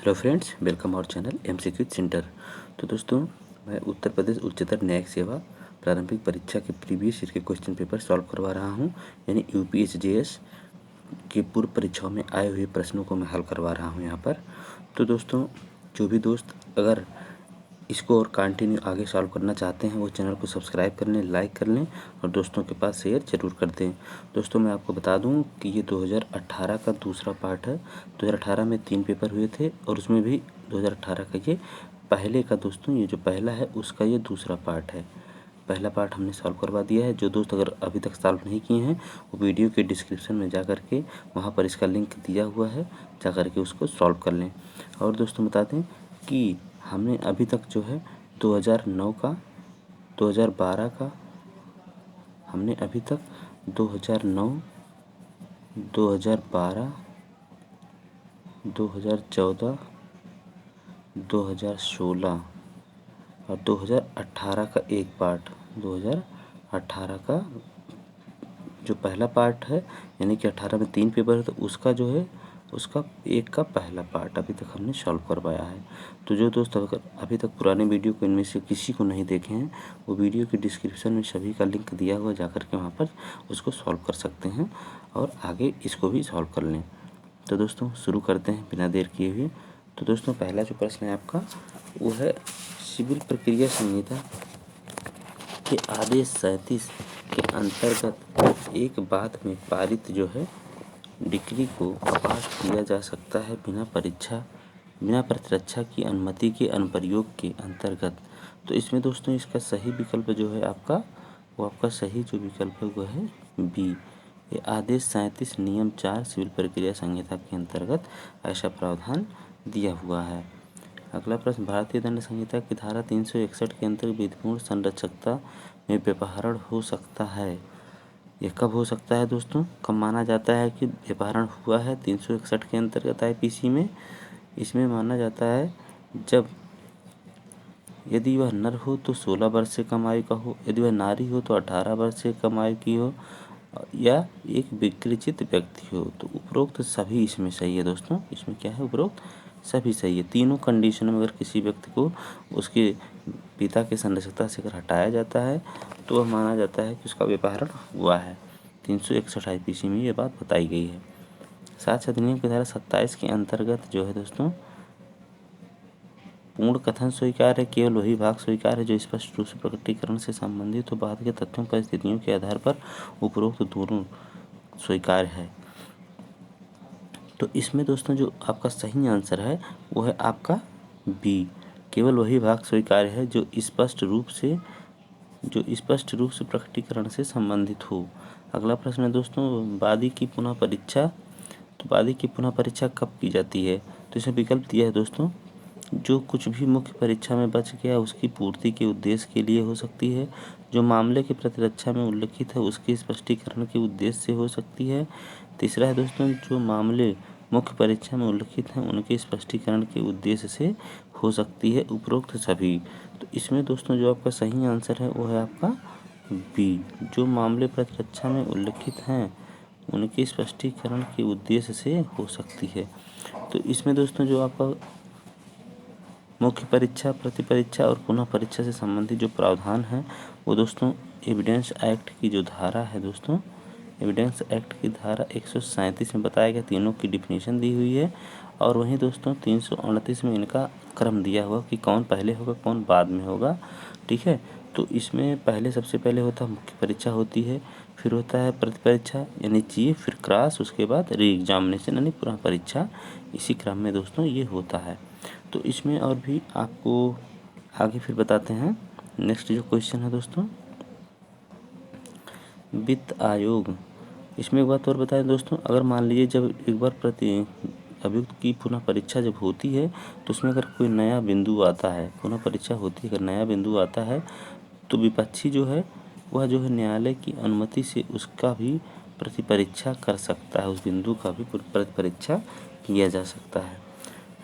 Hello friends, welcome our channel MCQ centre. तो दोस्तों, मैं उत्तर प्रदेश उच्चतर न्यायिक सेवा प्रारंभिक परीक्षा के प्रीवियस ईयर के क्वेश्चन पेपर सॉल्व करवा रहा हूं, यानी यूपीएसजेएस की पूर्व परीक्षाओं में आए हुए प्रश्नों को मैं हल करवा रहा हूं यहाँ पर। तो दोस्तों, जो भी दोस्त अगर इसको और कंटिन्यू आगे सॉल्व करना चाहते हैं वो चैनल को सब्सक्राइब कर लें, लाइक कर लें और दोस्तों के पास शेयर ज़रूर कर दें। दोस्तों, मैं आपको बता दूं कि ये 2018 का दूसरा पार्ट है। 2018 में 3 पेपर हुए थे और उसमें भी 2018 का ये पहले का दोस्तों, ये जो पहला है उसका ये दूसरा पार्ट है। पहला पार्ट हमने सॉल्व करवा दिया है। जो दोस्त अगर अभी तक सॉल्व नहीं किए हैं वो वीडियो के डिस्क्रिप्शन में जा कर के वहाँ पर इसका लिंक दिया हुआ है, जा कर के उसको सॉल्व कर लें। और दोस्तों बता दें कि हमने अभी तक जो है 2009 का, 2012 का, हमने अभी तक 2009, 2012, 2014, 2016 और 2018 का एक पार्ट, 2018 का जो पहला पार्ट है, यानी कि 18 में 3 पेपर है तो उसका जो है उसका एक का पहला पार्ट अभी तक हमने सॉल्व करवाया है। तो जो दोस्त अगर अभी तक पुराने वीडियो को इनमें से किसी को नहीं देखे हैं वो वीडियो के डिस्क्रिप्शन में सभी का लिंक दिया हुआ, जाकर के वहाँ पर उसको सॉल्व कर सकते हैं और आगे इसको भी सॉल्व कर लें। तो दोस्तों शुरू करते हैं बिना देर किए हुए। तो दोस्तों पहला जो प्रश्न है आपका वो है सिविल प्रक्रिया संहिता के आदेश 37 के अंतर्गत एक बात में पारित जो है डिक्री को पास किया जा सकता है बिना प्रतिरक्षा की अनुमति के अनुप्रयोग के अंतर्गत। तो इसमें दोस्तों इसका सही विकल्प जो है आपका, वो आपका सही जो विकल्प है वो है बी। ये आदेश 37 नियम 4 सिविल प्रक्रिया संहिता के अंतर्गत ऐसा प्रावधान दिया हुआ है। अगला प्रश्न, भारतीय दंड संहिता की धारा 361 के अंतर्गत विधिपूर्ण संरक्षकता में व्यवहारण हो सकता है। यह कब हो सकता है दोस्तों? कब माना जाता है कि व्यवहारण हुआ है 361 के अंतर्गत आईपीसी में? इसमें माना जाता है जब यदि वह नर हो तो 16 वर्ष से कम आयु का हो, यदि वह नारी हो तो 18 वर्ष से कम आयु की हो, या एक विकृचित व्यक्ति हो। तो उपरोक्त सभी इसमें सही है दोस्तों। इसमें क्या है? उपरोक्त सभी सही है। तीनों कंडीशन में अगर किसी व्यक्ति को उसके पिता के संरक्षकता से अगर हटाया जाता है तो वह माना जाता है कि उसका व्यवहारण हुआ है। 361 आईपीसी में ये बात बताई गई है। साथ अधिनियम की धारा 27 के अंतर्गत जो है दोस्तों पूर्ण कथन स्वीकार है, केवल वही भाग स्वीकार है जो स्पष्ट रूप से प्रकटीकरण से संबंधित हो। बाद के तथ्यों परिस्थितियों के आधार पर उपरोक्त दोनों स्वीकार है। तो इसमें दोस्तों जो आपका सही आंसर है वो है आपका बी, केवल वही भाग स्वीकार है जो स्पष्ट रूप से प्रकटीकरण से संबंधित हो। अगला प्रश्न है दोस्तों, वादी की पुनः परीक्षा। तो वादी की पुनः परीक्षा कब की जाती है? तो इसमें विकल्प दिया है दोस्तों, जो कुछ भी मुख्य परीक्षा में बच गया उसकी पूर्ति के उद्देश्य के लिए हो सकती है, जो मामले की प्रतिरक्षा में उल्लिखित है उसके स्पष्टीकरण के उद्देश्य से हो सकती है। तीसरा है दोस्तों, जो मामले मुख्य परीक्षा में उल्लिखित हैं उनके स्पष्टीकरण के उद्देश्य से हो सकती है। उपरोक्त सभी। तो इसमें दोस्तों जो आपका सही आंसर है वो है आपका बी, जो मामले प्रतिरक्षा में उल्लिखित हैं उनके स्पष्टीकरण के उद्देश्य से हो सकती है। तो इसमें दोस्तों जो आपका मुख्य परीक्षा, प्रतिपरीक्षा और पुनः परीक्षा से संबंधित जो प्रावधान है वो दोस्तों एविडेंस एक्ट की जो धारा है दोस्तों, एविडेंस एक्ट की धारा 137 में बताया गया, तीनों की डिफिनीशन दी हुई है। और वहीं दोस्तों 329 में इनका क्रम दिया हुआ कि कौन पहले होगा कौन बाद में होगा। ठीक है, तो इसमें पहले सबसे पहले होता है मुख्य परीक्षा होती है, फिर होता है प्रतिपरीक्षा यानी चीफ, फिर क्रॉस, उसके बाद री एग्जामिनेशन यानी पुनः परीक्षा। इसी क्रम में दोस्तों ये होता है। तो इसमें और भी आपको आगे फिर बताते हैं। नेक्स्ट जो क्वेश्चन है दोस्तों, वित्त आयोग। इसमें एक बात और बताएं दोस्तों, अगर मान लीजिए जब एक बार अभियुक्त की पुनः परीक्षा जब होती है तो उसमें अगर कोई नया बिंदु आता है, पुनः परीक्षा होती है अगर नया बिंदु आता है तो विपक्षी जो है वह जो है न्यायालय की अनुमति से उसका भी प्रतिपरीक्षा कर सकता है, उस बिंदु का भी प्रतिपरीक्षा किया जा सकता है।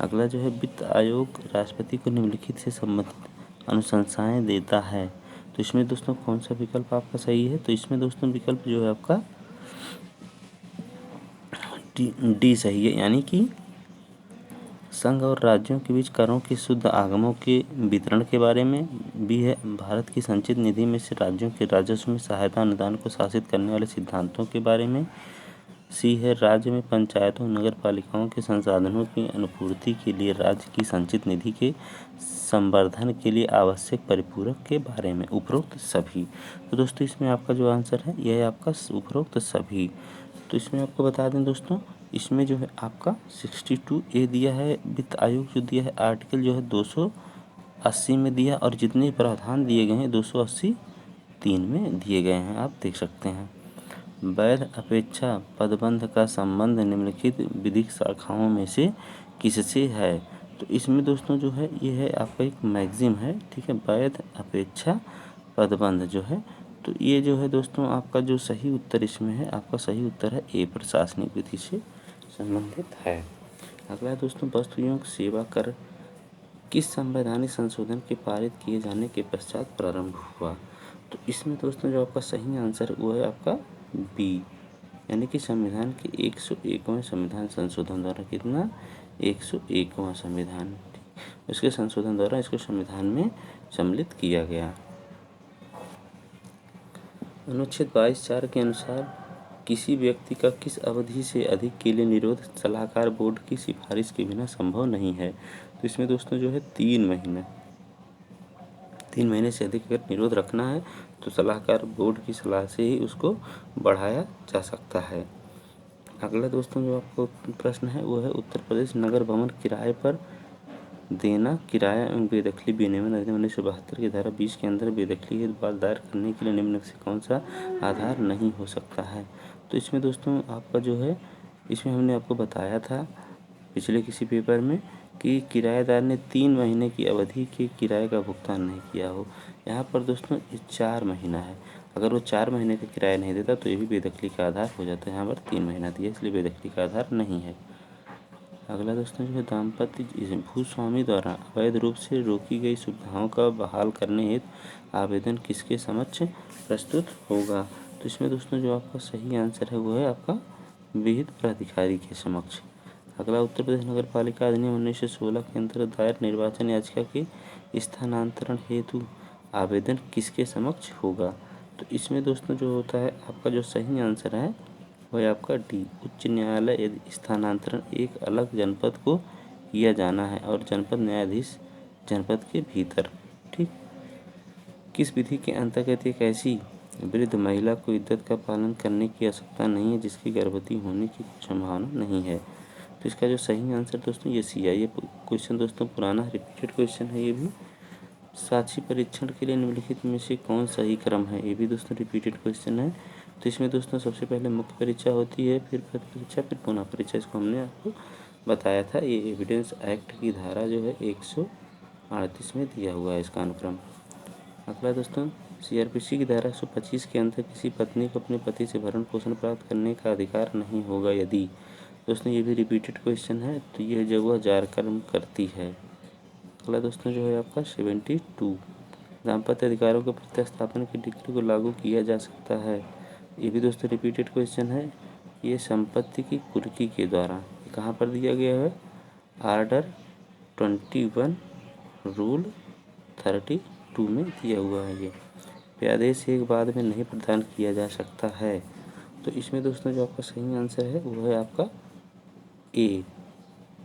अगला जो है, वित्त आयोग राष्ट्रपति को निम्नलिखित से संबंधित अनुशंसाएं देता है। तो इसमें दोस्तों कौन सा विकल्प आपका सही है? तो इसमें दोस्तों विकल्प जो है आपका डी सही है, यानी कि संघ और राज्यों के बीच करों के शुद्ध आगमों के वितरण के बारे में। बी है भारत की संचित निधि में से राज्यों के राजस्व में सहायता अनुदान को शासित करने वाले सिद्धांतों के बारे में। सी है राज्य में पंचायतों नगर पालिकाओं के संसाधनों की अनुपूर्ति के लिए राज्य की संचित निधि के संवर्धन के लिए आवश्यक परिपूरक के बारे में। उपरोक्त सभी। तो दोस्तों इसमें आपका जो आंसर है यह है आपका उपरोक्त सभी। तो इसमें आपको बता दें दोस्तों, इसमें जो है आपका 62A दिया है, वित्त आयोग जो दिया है आर्टिकल जो है 280 में दिया, और जितने प्रावधान दिए गए हैं 283 में दिए गए हैं, आप देख सकते हैं। वैध अपेक्षा पदबंध का संबंध निम्नलिखित विधिक शाखाओं में से किससे है। तो इसमें दोस्तों जो है ये है आपका एक मैक्सिम है, ठीक है। वैध अपेक्षा पदबंध जो है, तो ये जो है दोस्तों आपका जो सही उत्तर इसमें है, आपका सही उत्तर है ए, प्रशासनिक विधि से संबंधित है। अगला दोस्तों, वस्तुयोग सेवा कर किस संवैधानिक संशोधन के पारित किए जाने के पश्चात प्रारंभ हुआ। तो इसमें दोस्तों जो आपका सही आंसर है वो है आपका बी, यानी कि संविधान के 101वें संविधान संशोधन द्वारा। कितना? 101वां संविधान, उसके संशोधन द्वारा इसको संविधान में सम्मिलित किया गया। अनुच्छेद 22(4) के अनुसार किसी व्यक्ति का किस अवधि से अधिक के लिए निरोध सलाहकार बोर्ड की सिफारिश के बिना संभव नहीं है। तो इसमें दोस्तों जो है 3 महीने से अधिक अगर निरोध रखना है तो सलाहकार बोर्ड की सलाह से ही उसको बढ़ाया जा सकता है। अगला दोस्तों जो आपको प्रश्न है वो है उत्तर प्रदेश नगर भवन किराए पर देना किराया एवं बेदखली विनियमन अधिनियम 1972 की धारा 20 के अंदर बेदखली हेतु वाद दायर करने के लिए निम्न से कौन सा आधार नहीं हो सकता है। तो इसमें दोस्तों आपका जो है, इसमें हमने आपको बताया था पिछले किसी पेपर में कि किराएदार ने 3 महीने की अवधि के किराए का भुगतान नहीं किया हो। यहाँ पर दोस्तों 4 महीना है, अगर वो 4 महीने का किराया नहीं देता तो ये भी बेदखली का आधार हो जाता है। यहाँ पर 3 महीना दिया इसलिए बेदखली का आधार नहीं है। अगला दोस्तों जो है दाम्पत्य भूस्वामी द्वारा अवैध रूप से रोकी गई सुविधाओं का बहाल करने हेतु आवेदन किसके समक्ष प्रस्तुत होगा। तो इसमें दोस्तों जो आपका सही आंसर है वो है आपका विहित प्राधिकारी के समक्ष। अगला उत्तर प्रदेश नगर पालिका अधिनियम 1916 के अंतर्गत दायर निर्वाचन याचिका के स्थानांतरण हेतु आवेदन किसके समक्ष होगा। तो इसमें दोस्तों जो होता है आपका जो सही आंसर है वह आपका डी, उच्च न्यायालय यदि स्थानांतरण एक अलग जनपद को किया जाना है और जनपद न्यायाधीश जनपद के भीतर, ठीक। किस विधि के अंतर्गत एक ऐसी वृद्ध महिला को इद्दत का पालन करने की आवश्यकता नहीं है जिसकी गर्भवती होने की संभावना नहीं है। तो इसका जो सही आंसर दोस्तों ये सी है। ये क्वेश्चन दोस्तों पुराना रिपीटेड क्वेश्चन है। ये भी साक्षी परीक्षण के लिए निम्नलिखित में से कौन सही क्रम है, ये भी दोस्तों रिपीटेड क्वेश्चन है। तो इसमें दोस्तों सबसे पहले मुख्य परीक्षा होती है, फिर पद परीक्षा, फिर पुनः परीक्षा। इसको हमने आपको बताया था। ये एविडेंस एक्ट की धारा जो है 138 में दिया हुआ है इसका अनुक्रम। अगला दोस्तों, CRPC की धारा 125 के अंतर्गत किसी पत्नी को अपने पति से भरण पोषण प्राप्त करने का अधिकार नहीं होगा यदि। दोस्तों ये भी रिपीटेड क्वेश्चन है। तो यह जब वह जारकर्म करती है। अगला दोस्तों जो है आपका 72 दाम्पत्य अधिकारों के प्रत्यास्थापन की डिग्री को लागू किया जा सकता है। ये भी दोस्तों रिपीटेड क्वेश्चन है। ये संपत्ति की कुर्की के द्वारा कहाँ पर दिया गया है, आर्डर 21 रूल 32 में दिया हुआ है। ये व्यादेश एक बाद में नहीं प्रदान किया जा सकता है। तो इसमें दोस्तों जो आपका सही आंसर है वो है आपका ए,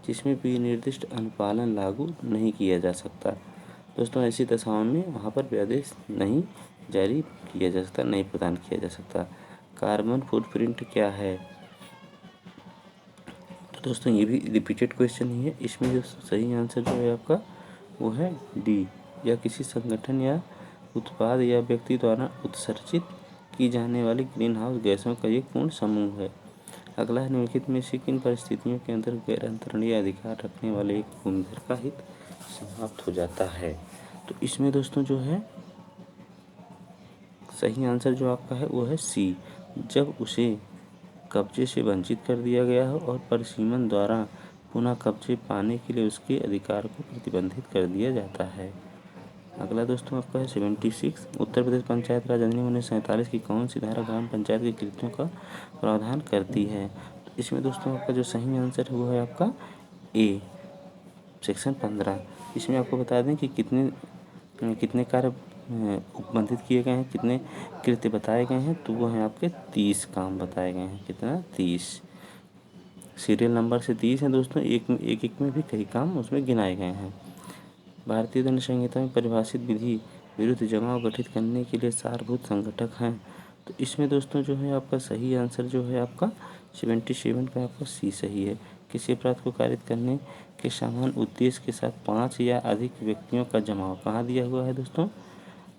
जिसमें विनिर्दिष्ट अनुपालन लागू नहीं किया जा सकता। दोस्तों ऐसी दशाओं में वहाँ पर व्यादेश नहीं जारी किया जा सकता, नहीं प्रदान किया जा सकता। कार्बन फुटप्रिंट क्या है। तो दोस्तों ये भी रिपीटेड क्वेश्चन ही है। इसमें जो सही आंसर जो है आपका वो है डी, या किसी संगठन या उत्पाद या व्यक्ति द्वारा उत्सर्जित की जाने वाली ग्रीन हाउस गैसों का एक पूर्ण समूह है। अगला है निम्नलिखित में से किन परिस्थितियों के अंदर गैर अंतरणीय अधिकार रखने वाले एक भूमिधर का हित समाप्त हो जाता है। तो इसमें दोस्तों जो है सही आंसर जो आपका है वो है सी, जब उसे कब्जे से वंचित कर दिया गया हो और परिसीमन द्वारा पुनः कब्जे पाने के लिए उसके अधिकार को प्रतिबंधित कर दिया जाता है। अगला दोस्तों आपका है 76 उत्तर प्रदेश पंचायत राज अधिनियम 1947 की कौन सी धारा ग्राम पंचायत के कृत्यों का प्रावधान करती है। तो इसमें दोस्तों आपका जो सही आंसर है वो है आपका ए, सेक्शन 15 इसमें आपको बता दें कि कितने कार्य उपबंधित किए गए हैं, कितने कृत्य बताए गए हैं, तो वो हैं आपके 30 काम बताए गए हैं। कितना? 30 सीरियल नंबर से 30 हैं दोस्तों। एक में भी कई काम उसमें गिनाए गए हैं। भारतीय दंड संहिता में परिभाषित विधि विरुद्ध जमाव गठित करने के लिए सारभूत संगठक हैं। तो इसमें दोस्तों जो है आपका सही आंसर जो है आपका 77 का आपका सी सही है। किसी अपराध को कारित करने के समान उद्देश्य के साथ 5 या अधिक व्यक्तियों का जमाव कहाँ दिया हुआ है दोस्तों?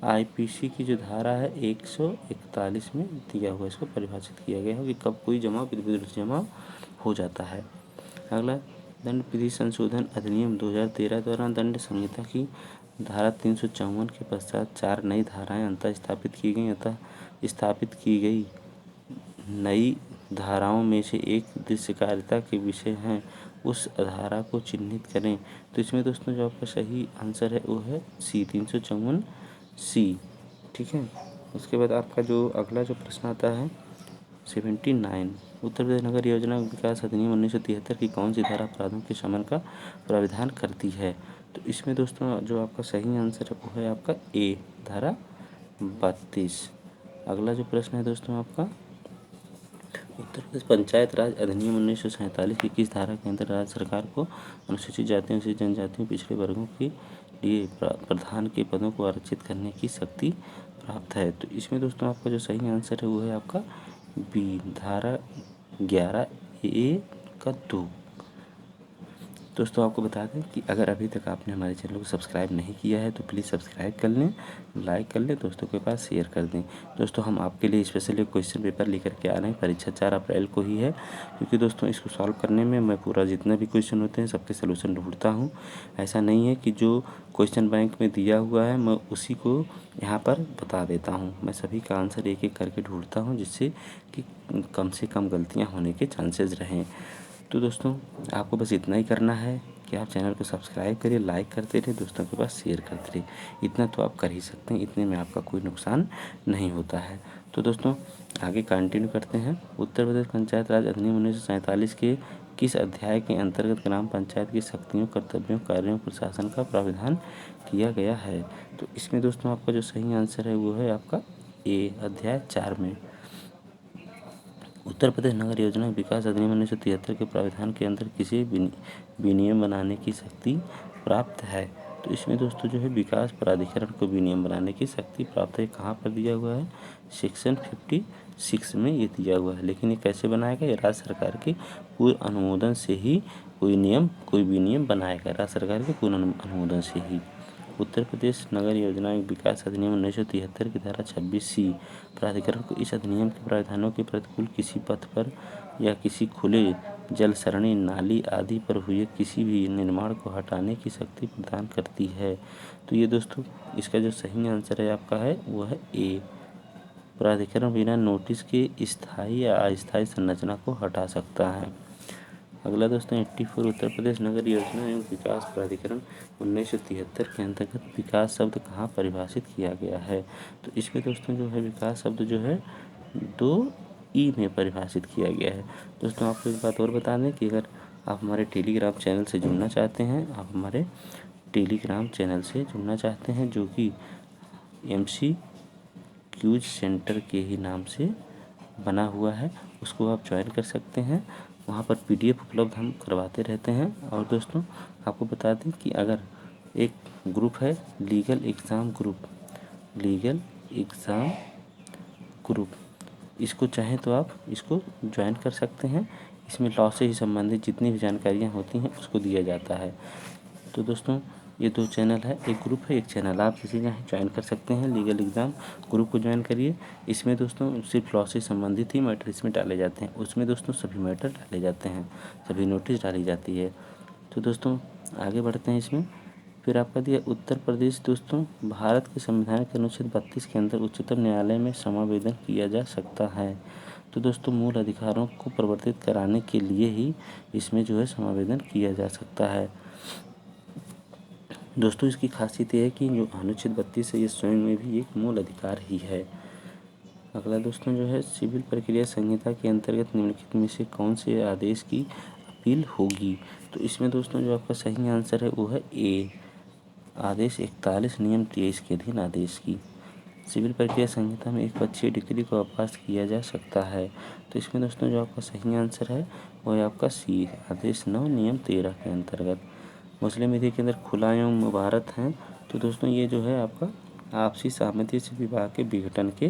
आईपीसी की जो धारा है 141 में दिया हुआ, इसको परिभाषित किया गया है कि कब कोई जमाव विरुद्ध जमाव हो जाता है। अगला, दंड विधि संशोधन अधिनियम 2013 द्वारा दंड संहिता की धारा 354 के पश्चात 4 नई धाराएं अंतः स्थापित की गई। स्थापित की गई नई धाराओं में से एक दृश्यकारिता के विषय हैं, उस धारा को चिन्हित करें। तो इसमें दोस्तों जो आपका सही आंसर है वो है सी 354 सी। ठीक है। उसके बाद आपका जो अगला जो प्रश्न आता है 79, उत्तर प्रदेश नगर योजना विकास अधिनियम 1973 की कौन सी धारा अपराधों के शमन का प्राविधान करती है? तो इसमें दोस्तों जो आपका सही आंसर है वो है आपका ए, धारा 32। अगला जो प्रश्न है दोस्तों आपका, उत्तर प्रदेश पंचायत राज अधिनियम 1947 की किस धारा के अंतर्गत राज्य सरकार को अनुसूचित जातियों, अनुसूचित जनजातियों, पिछड़े वर्गों के लिए प्रधान के पदों को आरक्षित करने की शक्ति प्राप्त है? तो इसमें दोस्तों आपका जो सही आंसर है वो है आपका बी, धारा 11 ए का 2। दोस्तों आपको बता दें कि अगर अभी तक आपने हमारे चैनल को सब्सक्राइब नहीं किया है तो प्लीज़ सब्सक्राइब कर लें, लाइक कर लें, दोस्तों के पास शेयर कर दें। दोस्तों हम आपके लिए स्पेशल एक क्वेश्चन पेपर लेकर के आ रहे हैं, परीक्षा 4 अप्रैल को ही है, क्योंकि दोस्तों इसको सॉल्व करने में मैं पूरा जितना भी क्वेश्चन होते हैं सबके सोल्यूशन ढूंढता हूँ। ऐसा नहीं है कि जो क्वेश्चन बैंक में दिया हुआ है मैं उसी को यहाँ पर बता देता हूँ, मैं सभी का आंसर एक एक करके ढूंढता हूँ जिससे कि कम से कम गलतियाँ होने के चांसेस रहें। तो दोस्तों आपको बस इतना ही करना है कि आप चैनल को सब्सक्राइब करिए, लाइक करते रहिए, दोस्तों के पास शेयर करते रहिए। इतना तो आप कर ही सकते हैं, इतने में आपका कोई नुकसान नहीं होता है। तो दोस्तों आगे कंटिन्यू करते हैं। उत्तर प्रदेश पंचायत राज अधिनियम 1947 के किस अध्याय के अंतर्गत ग्राम पंचायत की शक्तियों, कर्तव्यों, कार्यों, प्रशासन का प्राविधान किया गया है? तो इसमें दोस्तों आपका जो सही आंसर है वो है आपका ए, अध्याय 4 में। उत्तर प्रदेश नगर योजना विकास अधिनियम 1973 के प्राविधान के अंदर किसी विनियम बनाने की शक्ति प्राप्त है? तो इसमें दोस्तों जो है विकास प्राधिकरण को विनियम बनाने की शक्ति प्राप्त है। कहाँ पर दिया हुआ है? सेक्शन 56 में ये दिया हुआ है। लेकिन ये कैसे बनाएगा? ये राज्य सरकार के पूर्व अनुमोदन से ही कोई विनियम बनाएगा, राज्य सरकार के पूर्ण अनुमोदन से ही। उत्तर प्रदेश नगर योजना विकास अधिनियम 1973 की धारा 26C प्राधिकरण को इस अधिनियम के प्रावधानों के प्रतिकूल किसी पथ पर या किसी खुले जल सरणी, नाली आदि पर हुए किसी भी निर्माण को हटाने की शक्ति प्रदान करती है। तो ये दोस्तों इसका जो सही आंसर है आपका है वो है ए, प्राधिकरण बिना नोटिस के स्थायी या अस्थायी संरचना को हटा सकता है। अगला दोस्तों 84, उत्तर प्रदेश नगर योजना एवं विकास प्राधिकरण 1973 के अंतर्गत विकास शब्द कहाँ परिभाषित किया गया है? तो इसमें दोस्तों जो है विकास शब्द जो है 2E में परिभाषित किया गया है। दोस्तों आपको एक बात और बता दें कि अगर आप हमारे टेलीग्राम चैनल से जुड़ना चाहते हैं, आप हमारे टेलीग्राम चैनल से जुड़ना चाहते हैं जो कि MCQs सेंटर के ही नाम से बना हुआ है, उसको आप ज्वाइन कर सकते हैं। वहाँ पर PDF उपलब्ध हम करवाते रहते हैं। और दोस्तों आपको बता दें कि अगर एक ग्रुप है लीगल एग्ज़ाम ग्रुप, इसको चाहें तो आप इसको ज्वाइन कर सकते हैं। इसमें लॉ से ही संबंधित जितनी भी जानकारियाँ होती हैं उसको दिया जाता है। तो दोस्तों ये 2 चैनल है, एक ग्रुप है, एक चैनल। आप किसी का ज्वाइन कर सकते हैं, लीगल एग्ज़ाम ग्रुप को ज्वाइन करिए। इसमें दोस्तों सिर्फ लॉ से संबंधित ही मैटर इसमें डाले जाते हैं, उसमें दोस्तों सभी मैटर डाले जाते हैं, सभी नोटिस डाली जाती है। तो दोस्तों आगे बढ़ते हैं इसमें। फिर आपका दिया उत्तर प्रदेश दोस्तों भारत के संविधान के अनुच्छेद 32 के अंदर उच्चतम न्यायालय में समावेदन किया जा सकता है। तो दोस्तों मूल अधिकारों को परिवर्तित कराने के लिए ही इसमें जो है समावेदन किया जा सकता है। दोस्तों इसकी खासियत यह है कि जो अनुच्छेद 32 है ये स्वयं में भी एक मूल अधिकार ही है। अगला दोस्तों जो है सिविल प्रक्रिया संहिता के अंतर्गत निम्नलिखित में से कौन से आदेश की अपील होगी? तो इसमें दोस्तों जो आपका सही आंसर है वो है ए, आदेश 41 नियम 23 के अधीन आदेश की। सिविल प्रक्रिया संहिता में एक पक्षीय डिक्री को अपास किया जा सकता है। तो इसमें दोस्तों जो आपका सही आंसर है वो है आपका सी, आदेश 9 नियम 13 के अंतर्गत। मुस्लिम विधि के अंदर खुला एवं मुबारत हैं। तो दोस्तों ये जो है आपका आपसी सहमति से विवाह के विघटन के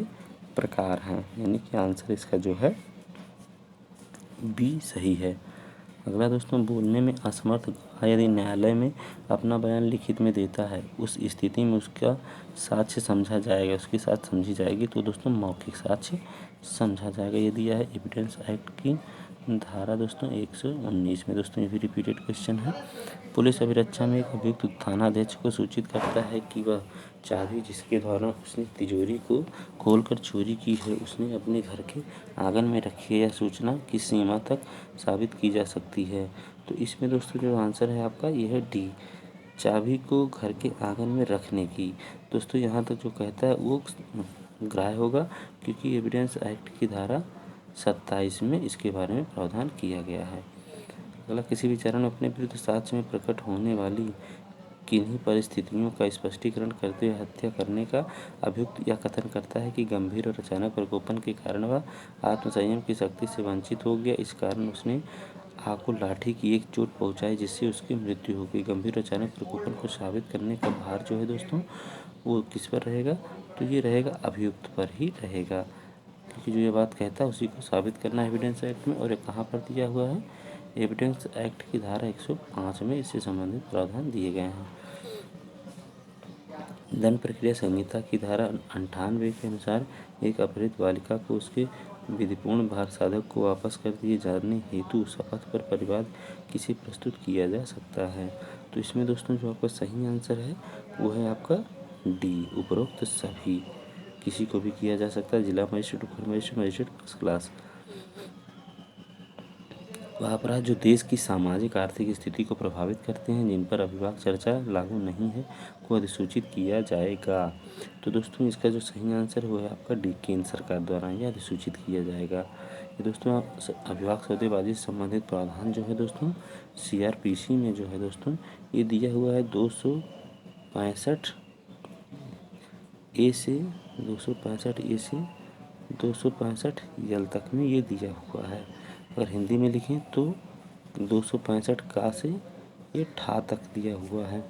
प्रकार हैं, यानी कि आंसर इसका जो है बी सही है। अगला दोस्तों, बोलने में असमर्थ गवाह यदि न्यायालय में अपना बयान लिखित में देता है, उस स्थिति में उसका साक्ष्य समझा जाएगा, उसकी साक्ष्य समझी जाएगी। तो दोस्तों मौखिक साक्ष्य समझा जाएगा। ये दिया है एविडेंस एक्ट की धारा दोस्तों 119 में। दोस्तों ये भी रिपीटेड क्वेश्चन है। पुलिस अभिरक्षा में एक अभियुक्त थानाध्यक्ष को सूचित करता है कि वह चाबी जिसके द्वारा उसने तिजोरी को खोलकर चोरी की है, उसने अपने घर के आंगन में रखी है। यह सूचना किस सीमा तक साबित की जा सकती है? तो इसमें दोस्तों जो आंसर है आपका यह है डी, चाबी को घर के आंगन में रखने की। दोस्तों यहाँ तक जो कहता है वो ग्राह्य होगा, क्योंकि एविडेंस एक्ट की धारा 27 में इसके बारे में प्रावधान किया गया है। अगला, किसी भी चरण अपने विरुद्ध साक्ष्य में प्रकट होने वाली किन्हीं परिस्थितियों का स्पष्टीकरण करते हुए हत्या करने का अभियुक्त यह कथन करता है कि गंभीर और अचानक प्रकोपन के कारण वह आत्मसंयम की शक्ति से वंचित हो गया। इस कारण उसने आग को लाठी की एक चोट पहुंचाई जिससे उसकी मृत्यु हो गई। गंभीर और अचानक प्रकोपन को साबित करने का भार जो है दोस्तों वो किस पर रहेगा? तो ये रहेगा अभियुक्त पर ही रहेगा, क्योंकि जो ये बात कहता है उसी को साबित करना है एविडेंस एक्ट में। और ये कहाँ पर दिया हुआ है? एविडेंस एक्ट की धारा 105 में इससे संबंधित प्रावधान दिए गए हैं। दंड प्रक्रिया संहिता की धारा 98 के अनुसार एक अपहृत बालिका को उसके विधिपूर्ण भार साधक को वापस कर दिए जाने हेतु शपथ पर परिवाद किसे प्रस्तुत किया जा सकता है? तो इसमें दोस्तों जो आपका सही आंसर है वो है आपका डी, उपरोक्त सभी किसी को भी किया जा सकता है, जिला मजिस्ट्रेट, उप मजिस्ट्रेट, मजिस्ट्रेट फर्स्ट क्लास। वह अपराध जो देश की सामाजिक आर्थिक स्थिति को प्रभावित करते हैं, जिन पर अभिभाषक चर्चा लागू नहीं है, को अधिसूचित किया जाएगा। तो दोस्तों इसका जो सही आंसर है वो है आपका डी, केंद्र सरकार द्वारा यह अधिसूचित किया जाएगा। ये दोस्तों आप अभिभाषक सौदेबाजी से संबंधित प्रावधान जो है दोस्तों CRPC में जो है दोस्तों ये दिया हुआ है 265 ए से 265 ए से 265 यल तक में ये दिया हुआ है। अगर हिंदी में लिखें तो 265 का से ये ठा तक दिया हुआ है।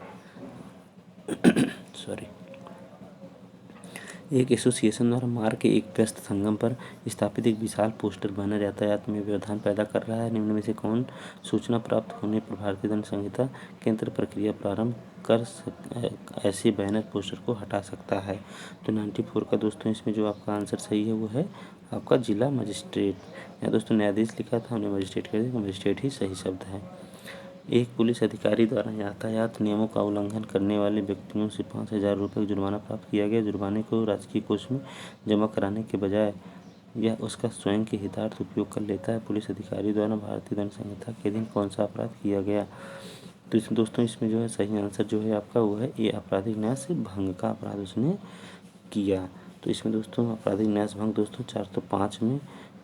सॉरी। एक एसोसिएशन द्वारा मार्ग के एक व्यस्त संगम पर स्थापित एक विशाल पोस्टर बैनर यातायात में व्यवधान पैदा कर रहा है। निम्न में से कौन सूचना प्राप्त होने पर भारतीय दंड संहिता के अंतर्गत प्रक्रिया प्रारंभ कर ऐसे बैनर पोस्टर को हटा सकता है? तो 94 का दोस्तों इसमें जो आपका आंसर सही है वो है आपका जिला मजिस्ट्रेट। यहाँ दोस्तों न्यायाधीश लिखा था, हमने मजिस्ट्रेट कर दिया, मजिस्ट्रेट ही सही शब्द है। एक पुलिस अधिकारी द्वारा यातायात नियमों का उल्लंघन करने वाले व्यक्तियों से 5,000 रुपये का जुर्माना प्राप्त किया गया। जुर्माने को राजकीय कोष में जमा कराने के बजाय यह उसका स्वयं के हितार्थ उपयोग कर लेता है। पुलिस अधिकारी द्वारा भारतीय दंड संहिता के अधीन कौन सा अपराध किया गया? तो इसमें दोस्तों इसमें जो है सही आंसर जो है आपका वो है ये, आपराधिक न्यास से भंग का अपराध उसने किया। तो इसमें दोस्तों आपराधिक न्यास भंग दोस्तों 405 में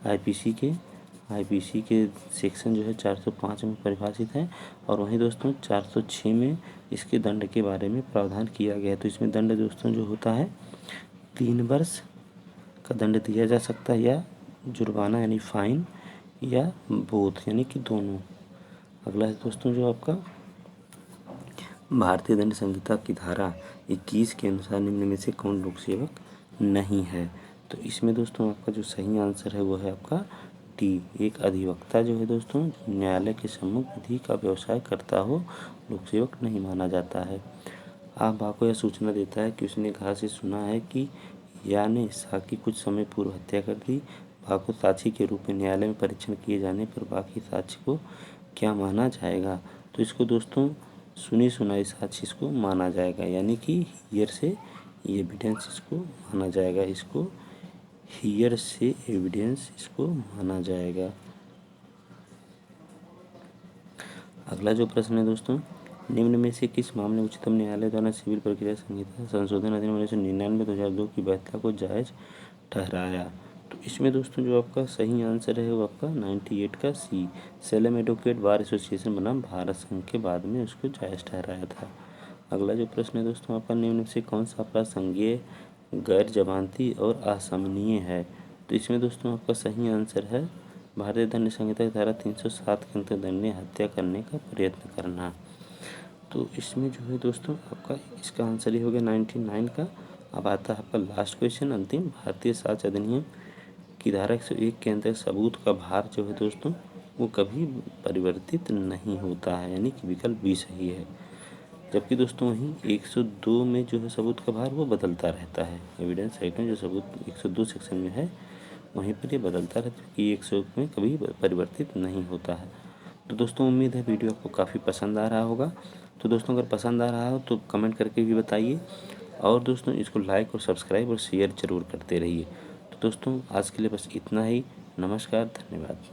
आईपीसी के सेक्शन जो है 405 में परिभाषित है। और वहीं दोस्तों 406 में इसके दंड के बारे में प्रावधान किया गया है। तो इसमें दंड दोस्तों जो होता है 3 वर्ष का दंड दिया जा सकता है, या जुर्माना यानी फाइन, या बोथ यानी कि दोनों। अगला है दोस्तों जो आपका भारतीय दंड संहिता की धारा 21 के अनुसार निम्न में से कौन लोक सेवक नहीं है? तो इसमें दोस्तों आपका जो सही आंसर है वो है आपका डी, एक अधिवक्ता जो है दोस्तों न्यायालय के सम्मुख विधि का व्यवसाय करता हो लोक सेवक नहीं माना जाता है। आप बा को यह सूचना देता है कि उसने घा से सुना है कि या ने सा की कुछ समय पूर्व हत्या कर दी। बा को साक्षी के रूप में न्यायालय में परीक्षण किए जाने पर बा की साक्ष्य को क्या माना जाएगा? तो इसको दोस्तों सुनी सुनाई साक्ष्य इसको माना जाएगा, यानी कि हियर से एविडेंस इसको माना जाएगा। इसको हियर से एविडेंस इसको माना जाएगा। अगला जो प्रश्न है दोस्तों, निम्न में से किस मामले में उच्चतम न्यायालय द्वारा सिविल प्रक्रिया संहिता संशोधन अधिनियम 1999 2002 की वैधता को जायज ठहराया? तो इसमें दोस्तों जो आपका सही आंसर है वो आपका 98 का सी, सेलम एडवोकेट बार एसोसिएशन बनाम भारत संघ के बाद में उसको जायज़ ठहराया था। अगला जो प्रश्न है दोस्तों आपका, निम्न में से कौन सा अपराध संज्ञेय, गैर जमानती और असमनीय है? तो इसमें दोस्तों आपका सही आंसर है भारतीय दंड संहिता की धारा 307 के अंतर्गत दंडनीय हत्या करने का प्रयत्न करना। तो इसमें जो है दोस्तों आपका इसका आंसर ही हो गया 99 का। अब आता है आपका लास्ट क्वेश्चन अंतिम, भारतीय साक्ष्य अधिनियम की धारा 101 के अंतर्गत सबूत का भार जो है दोस्तों वो कभी परिवर्तित नहीं होता है, यानी कि विकल्प बी सही है। जबकि दोस्तों वहीं 102 में जो है सबूत का भार वो बदलता रहता है। एविडेंस एक्ट में जो सबूत 102 सेक्शन में है वहीं पर ये बदलता रहता है कि 101 में कभी परिवर्तित नहीं होता है। तो दोस्तों उम्मीद है वीडियो आपको काफ़ी पसंद आ रहा होगा। तो दोस्तों अगर पसंद आ रहा हो तो कमेंट करके भी बताइए, और दोस्तों इसको लाइक और सब्सक्राइब और शेयर ज़रूर करते रहिए। तो दोस्तों आज के लिए बस इतना ही। नमस्कार, धन्यवाद।